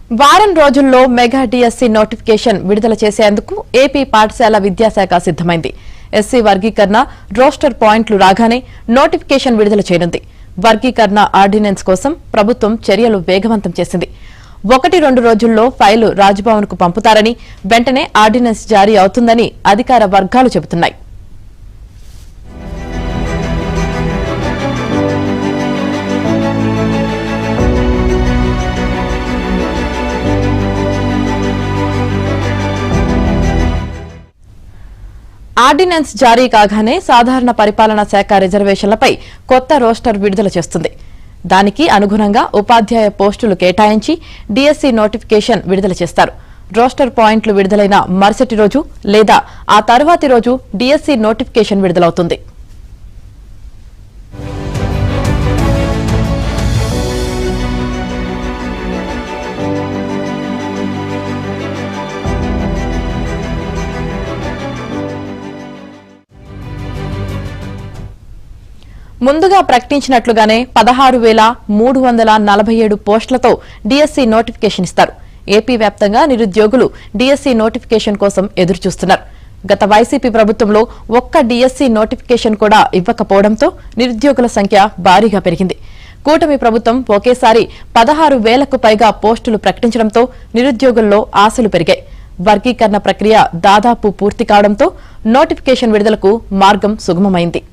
వారం రోజుల్లో mega DSC notification విడుదల చేసేందుకు ఏపీ పాఠశాల విద్యాశాఖ సిద్దమైంది. ఎస్సీ వర్గీకరణ రోస్టర్ పాయింట్లు రాగానే నోటిఫికేషన్ విడుదల చేయనుంది. వర్గీకరణ ఆర్డినెన్స్ కోసం ప్రభుత్వం చర్యలు వేగవంతం చేసింది. 1-2 రోజుల్లో ఫైలు రాజ్భవన్ కు పంపుతారని, వెంటనే ఆర్డినెన్స్ జారీ అవుతుందని అధికార వర్గాలు చెబుతున్నాయి. ఆర్డినెన్స్ జారీ కాగానే సాధారణ పరిపాలనా శాఖ రిజర్వేషన్లపై కొత్త రోస్టర్ విడుదల చేస్తుంది. దానికి అనుగుణంగా ఉపాధ్యాయ పోస్టులు కేటాయించి డిఎస్సి నోటిఫికేషన్ విడుదల చేస్తారు. రోస్టర్ పాయింట్లు విడుదలైన మరుసటి రోజు లేదా ఆ తర్వాతి రోజు డిఎస్సి నోటిఫికేషన్ విడుదలవుతుంది. ముందుగా ప్రకటించినట్లుగానే 16,347 పోస్టులతో డిఎస్సి నోటిఫికేషన్ ఇస్తారు. ఏపీ వ్యాప్తంగా నిరుద్యోగులు డిఎస్సి నోటిఫికేషన్ కోసం ఎదురుచూస్తున్నారు. గత వైసీపీ ప్రభుత్వంలో ఒక్క డిఎస్సి నోటిఫికేషన్ కూడా ఇవ్వకపోవడంతో నిరుద్యోగుల సంఖ్య భారీగా పెరిగింది. కూటమి ప్రభుత్వం ఒకేసారి 16,000కు పైగా పోస్టులు ప్రకటించడంతో నిరుద్యోగుల్లో ఆశలు పెరిగాయి. వర్గీకరణ ప్రక్రియ దాదాపు పూర్తి కావడంతో నోటిఫికేషన్ విడుదలకు మార్గం సుగమమైంది.